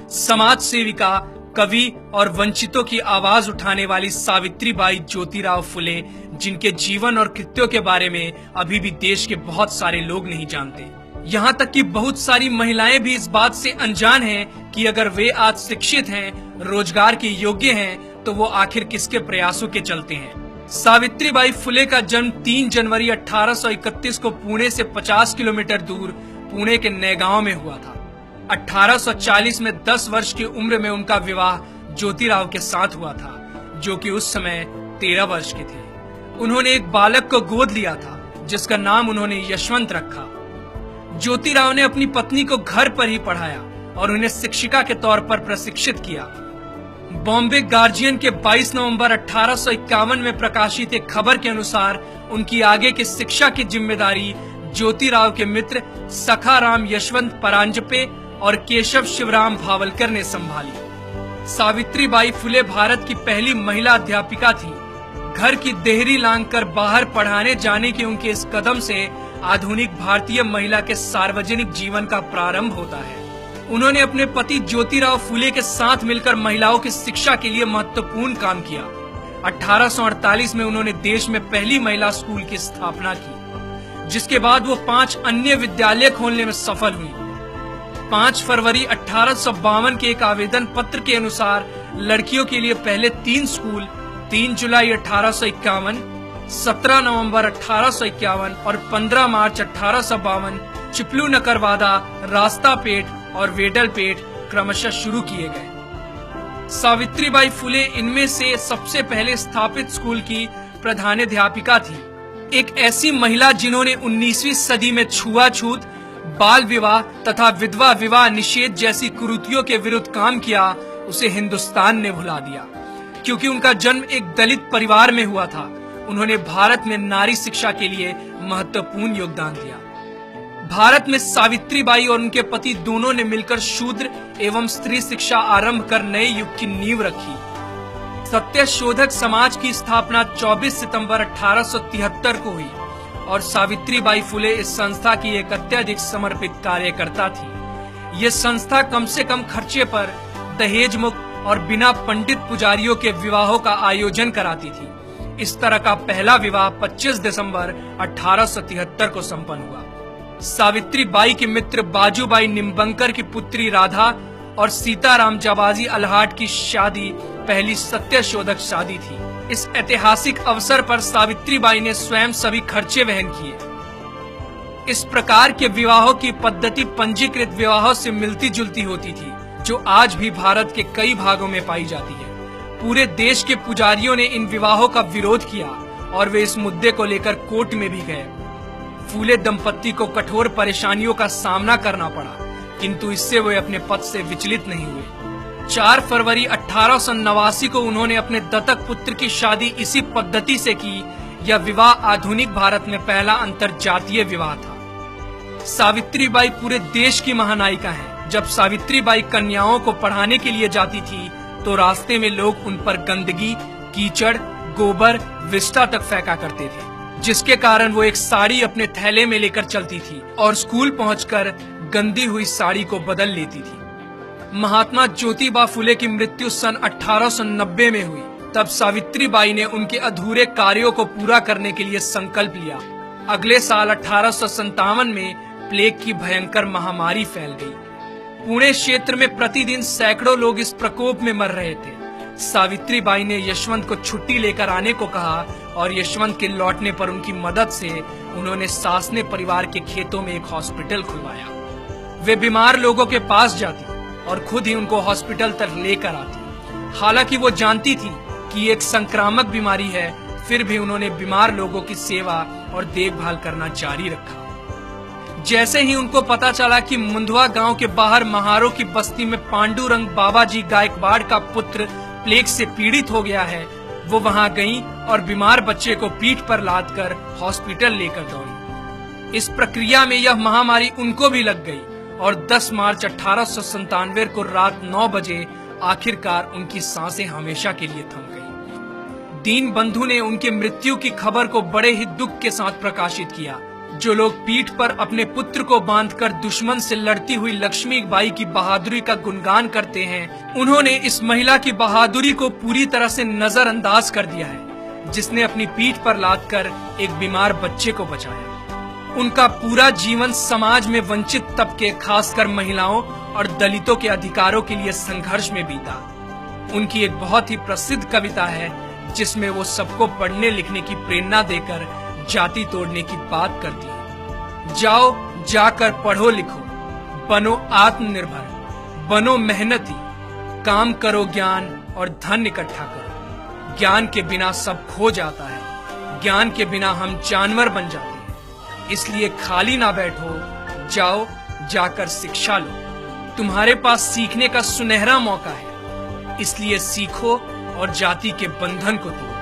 समाज सेविका, कवि और वंचितों की आवाज उठाने वाली सावित्रीबाई ज्योतिराव फुले, जिनके जीवन और कृत्यों के बारे में अभी भी देश के बहुत सारे लोग नहीं जानते। यहाँ तक कि बहुत सारी महिलाएं भी इस बात से अनजान हैं कि अगर वे आज शिक्षित हैं, रोजगार के योग्य हैं, तो वो आखिर किसके प्रयासों के चलते हैं। सावित्रीबाई फुले का जन्म 3 जनवरी 1831 को पुणे से 50 किलोमीटर दूर पुणे के नैगांव में हुआ था। 1840 में 10 वर्ष की उम्र में उनका विवाह ज्योतिराव के साथ हुआ था, जो कि उस समय 13 वर्ष के थे। उन्होंने एक बालक को गोद लिया था, जिसका नाम उन्होंने यशवंत रखा। ज्योतिराव ने अपनी पत्नी को घर पर ही पढ़ाया और उन्हें शिक्षिका के तौर पर प्रशिक्षित किया। बॉम्बे गार्जियन के 22 नवंबर 1851 में प्रकाशित एक खबर के अनुसार उनकी आगे की शिक्षा की जिम्मेदारी ज्योतिराव के मित्र सखाराम यशवंत परांजपे और केशव शिवराम भावलकर ने संभाली। सावित्रीबाई फुले भारत की पहली महिला अध्यापिका थी। घर की देहरी लांघकर बाहर पढ़ाने जाने के उनके इस कदम से आधुनिक भारतीय महिला के सार्वजनिक जीवन का प्रारंभ होता है। उन्होंने अपने पति ज्योतिराव फुले के साथ मिलकर महिलाओं की शिक्षा के लिए महत्वपूर्ण काम किया। 1848 में उन्होंने देश में पहली महिला स्कूल की स्थापना की, जिसके बाद वो 5 अन्य विद्यालय खोलने में सफल हुई। 5 फरवरी 1852 के एक आवेदन पत्र के अनुसार लड़कियों के लिए पहले 3 स्कूल 3 जुलाई 1851, 17 नवंबर 1851 और 15 मार्च 1852 चिपलू नकरवादा, रास्तापेट और वेडलपेट क्रमशः शुरू किए गए। सावित्रीबाई फुले इनमें से सबसे पहले स्थापित स्कूल की प्रधानाध्यापिका थी। एक ऐसी महिला जिन्होंने 19वीं सदी में छुआछूत, बाल विवाह तथा विधवा विवाह निषेध जैसी कुरीतियों के विरुद्ध काम किया, उसे हिंदुस्तान ने भुला दिया। क्योंकि उनका जन्म एक दलित परिवार में हुआ था, उन्होंने भारत में नारी शिक्षा के लिए महत्वपूर्ण योगदान दिया। भारत में सावित्रीबाई और उनके पति दोनों ने मिलकर शूद्र एवं स्त्री शिक्षा आरंभ कर नए युग की नींव रखी। सत्यशोधक समाज की स्थापना 24 सितंबर 1873 को हुई और सावित्रीबाई फुले इस संस्था की एक अत्यधिक समर्पित कार्यकर्ता थी। ये संस्था कम से कम खर्चे पर दहेज मुक्त और बिना पंडित पुजारियों के विवाहों का आयोजन कराती थी। इस तरह का पहला विवाह 25 दिसंबर 1873 को संपन्न हुआ। सावित्रीबाई के मित्र बाजूबाई निम्बंकर की पुत्री राधा और सीताराम जाबाजी अल्हाट की शादी पहली सत्यशोधक शादी थी। इस ऐतिहासिक अवसर पर सावित्रीबाई ने स्वयं सभी खर्चे वहन किए। इस प्रकार के विवाहों की पद्धति पंजीकृत विवाहों से मिलती जुलती होती थी, जो आज भी भारत के कई भागों में पाई जाती है। पूरे देश के पुजारियों ने इन विवाहों का विरोध किया और वे इस मुद्दे को लेकर कोर्ट में भी गए। फूले दंपत्ति को कठोर परेशानियों का सामना करना पड़ा, किंतु इससे वे अपने पद से विचलित नहीं हुए। 4 फरवरी 1889 को उन्होंने अपने दत्तक पुत्र की शादी इसी पद्धति से की। यह विवाह आधुनिक भारत में पहला अंतरजातीय विवाह था। सावित्रीबाई पूरे देश की महानायिका हैं। जब सावित्रीबाई कन्याओं को पढ़ाने के लिए जाती थी, तो रास्ते में लोग उन पर गंदगी, कीचड़, गोबर, विष्ठा तक फेंका करते थे, जिसके कारण वो एक साड़ी अपने थैले में लेकर चलती थी और स्कूल पहुंचकर गंदी हुई साड़ी को बदल लेती थी। महात्मा ज्योतिबा फुले की मृत्यु सन 1890 में हुई। तब सावित्रीबाई ने उनके अधूरे कार्यों को पूरा करने के लिए संकल्प लिया। अगले साल 1857 में प्लेग की भयंकर महामारी फैल गई। पुणे क्षेत्र में प्रतिदिन सैकड़ों लोग इस प्रकोप में मर रहे थे। सावित्रीबाई ने यशवंत को छुट्टी लेकर आने को कहा और यशवंत के लौटने पर उनकी मदद से उन्होंने सासने परिवार के खेतों में एक हॉस्पिटल खुलवाया। वे बीमार लोगों के पास जाती और खुद ही उनको हॉस्पिटल तक लेकर आती। हालांकि वो जानती थी कि एक संक्रामक बीमारी है, फिर भी उन्होंने बीमार लोगों की सेवा और देखभाल करना जारी रखा। जैसे ही उनको पता चला कि मुंदवा गांव के बाहर महारों की बस्ती में पांडुरंग बाबाजी गायकवाड़ का पुत्र प्लेग से पीड़ित हो गया है, वो वहां गई और बीमार बच्चे को पीठ पर लादकर हॉस्पिटल लेकर दौड़ी। इस प्रक्रिया में यह महामारी उनको भी लग गई और 10 मार्च 1897 को रात 9 बजे आखिरकार उनकी सांसें हमेशा के लिए थम गई। दीनबंधु ने उनके मृत्यु की खबर को बड़े ही दुख के साथ प्रकाशित किया। जो लोग पीठ पर अपने पुत्र को बांधकर दुश्मन से लड़ती हुई लक्ष्मीबाई की बहादुरी का गुणगान करते हैं, उन्होंने इस महिला की बहादुरी को पूरी तरह से नजरअंदाज कर दिया है, जिसने अपनी पीठ पर लादकर एक बीमार बच्चे को बचाया। उनका पूरा जीवन समाज में वंचित तबके, खासकर महिलाओं और दलितों के अधिकारों के लिए संघर्ष में बीता। उनकी एक बहुत ही प्रसिद्ध कविता है जिसमें वो सबको पढ़ने लिखने की प्रेरणा देकर जाति तोड़ने की बात करती है। जाओ जाकर पढ़ो लिखो, बनो आत्मनिर्भर, बनो मेहनती, काम करो ज्ञान और धन इकट्ठा करो। ज्ञान के बिना सब खो जाता है, ज्ञान के बिना हम जानवर बन जाते हैं। इसलिए खाली ना बैठो, जाओ जाकर शिक्षा लो। तुम्हारे पास सीखने का सुनहरा मौका है, इसलिए सीखो और जाति के बंधन को तोड़ो।